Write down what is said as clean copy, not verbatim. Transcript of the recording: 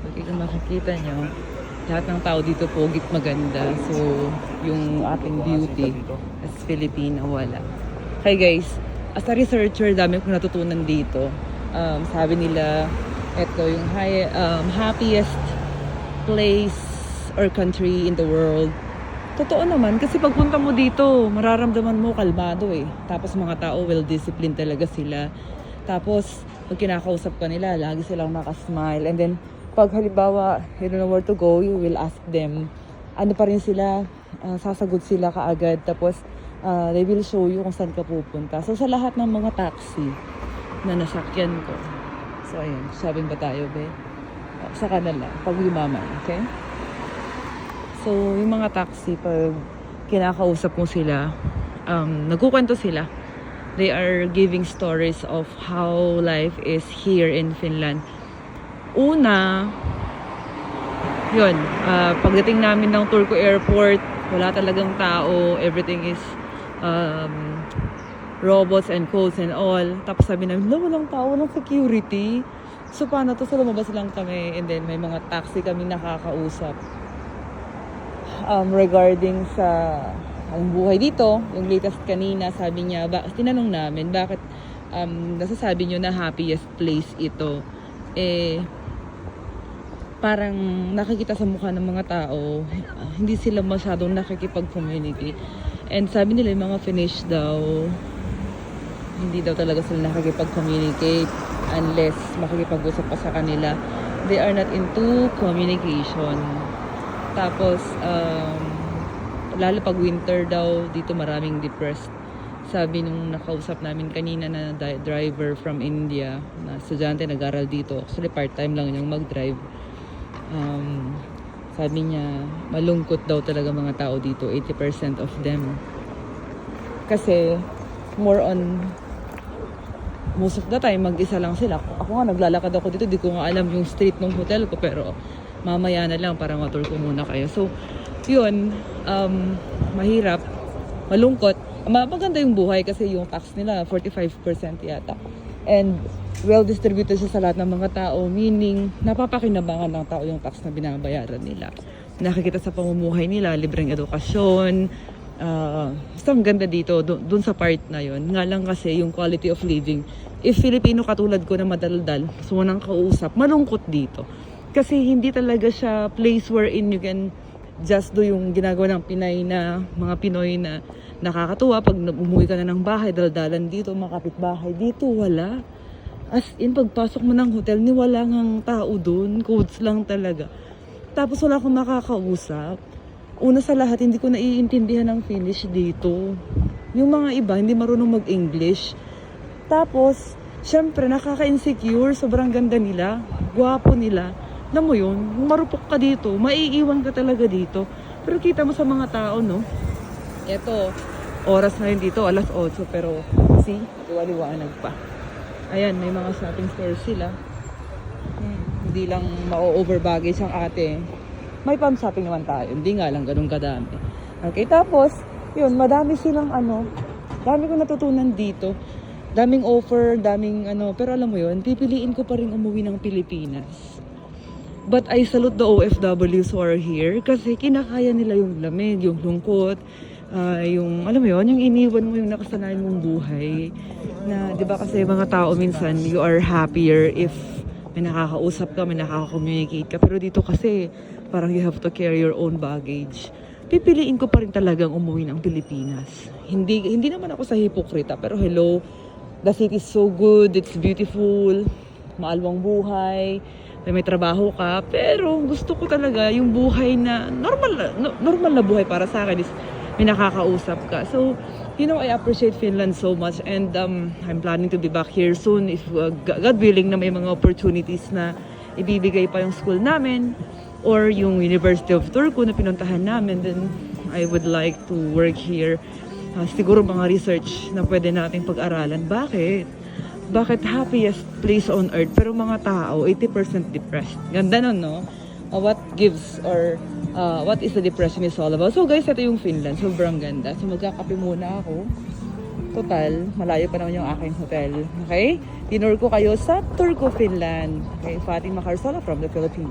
Okay, kung makikita nyo, lahat ng tao dito pogit maganda. So, yung ating beauty as Filipina, wala. Okay guys, as a researcher, dami kong natutunan dito. Sabi nila, ito yung happiest place or country in the world. Totoo naman, kasi pagpunta mo dito, mararamdaman mo kalmado eh. Tapos mga tao, well-disciplined talaga sila. Tapos, pag kinakausap ka nila, lagi silang nakasmile. And then, pag halimbawa, you don't know where to go, you will ask them. Ano pa rin sila, sasagot sila kaagad. Tapos, they will show you kung saan ka pupunta. So, sa lahat ng mga taxi na nasakyan ko. So, ayun, sabing ba tayo, be? Sa kanila, pag yumaman, okay? So, yung mga taxi, pag kinakausap mo sila, nagkukwento sila. They are giving stories of how life is here in Finland. Una, yun, pagdating namin ng Turku Airport, wala talagang tao. Everything is robots and codes and all. Tapos sabi namin, walang tao, walang security. So, paano to? So, lumabas lang kami. And then, may mga taxi kami nakakausap. Regarding sa ang buhay dito, yung latest kanina, sabi niya, tinanong namin, bakit nasasabi niyo na happiest place ito? Parang nakikita sa mukha ng mga tao, hindi sila masyadong nakikipag-communicate. And sabi nila, yung mga Finnish daw, hindi daw talaga sila nakikipag-communicate unless makikipag-usap pa sa kanila. They are not into communication. Tapos, lalo pag winter daw, dito maraming depressed. Sabi nung nakausap namin kanina na driver from India, na estudyante nag-aral dito. Actually, part-time lang niyang mag-drive. Sabi niya, malungkot daw talaga mga tao dito, 80% of them. Kasi, more on, most of the time, mag-isa lang sila. Ako nga, naglalakad ako dito, di ko nga alam yung street ng hotel ko, pero mamaya na lang para matur ko muna kayo. So, yun, mahirap, malungkot. Maganda yung buhay kasi yung tax nila 45% yata. And well-distributed siya sa lahat ng mga tao, meaning napapakinabangan ng tao yung tax na binabayaran nila. Nakikita sa pamumuhay nila, libreng edukasyon. Basta ang ganda dito, dun sa part na yun. Nga lang kasi yung quality of living. If Filipino katulad ko na madaldal, so nang kausap, malungkot dito. Kasi hindi talaga siya place wherein you can just do yung ginagawa ng Pinay na mga Pinoy na nakakatuwa. Pag umuwi ka na ng bahay, daldalan dito, mga kapitbahay. Dito, wala. As in, pagpasok mo ng hotel, ni wala ngang tao dun. Codes lang talaga. Tapos wala akong makakausap. Una sa lahat, hindi ko naiintindihan ng Finnish dito. Yung mga iba, hindi marunong mag-English. Tapos, syempre, nakaka-insecure. Sobrang ganda nila. Gwapo nila. Alam mo yun, marupok ka dito, maiiwan ka talaga dito. Pero kita mo sa mga tao, no? Eto, oras na yun dito, alas 8, pero see, liwanag pa. Ayan, may mga shopping stores sila. Hindi lang ma-over baggage ang ate. May pang shopping naman tayo, hindi nga lang ganun kadami. Okay, tapos, yun, madami silang dami ko natutunan dito. Daming offer, daming pero alam mo yun, pipiliin ko pa rin umuwi ng Pilipinas. But I salute the OFWs who are here kasi kinakaya nila yung lamig, yung lungkot, yung, alam mo yun, yung iniwan mo yung nakasanayan mong buhay. Na, di ba kasi mga tao minsan, you are happier if may nakakausap ka, may nakaka-communicate ka. Pero dito kasi, parang you have to carry your own baggage. Pipiliin ko pa rin talagang umuwi ng Pilipinas. Hindi naman ako sa hipokrita, pero hello, the city is so good, it's beautiful, maalwang buhay, may trabaho ka, pero gusto ko talaga yung buhay na normal na buhay para sa akin is may nakakausap ka. So, you know, I appreciate Finland so much and I'm planning to be back here soon if God willing na may mga opportunities na ibibigay pa yung school namin or yung University of Turku na pinuntahan namin, then I would like to work here. Siguro mga research na pwede nating pag-aralan. Bakit happiest place on earth pero mga tao 80% depressed? Ganda nun, no? What gives or what is the depression is all about? So guys, ito yung Finland. Sobrang ganda. So magkakape muna ako. Total, malayo pa naman yung aking hotel. Okay? Dinor ko kayo sa Turku, Finland. Okay, Fatima Carsola from the Philippines.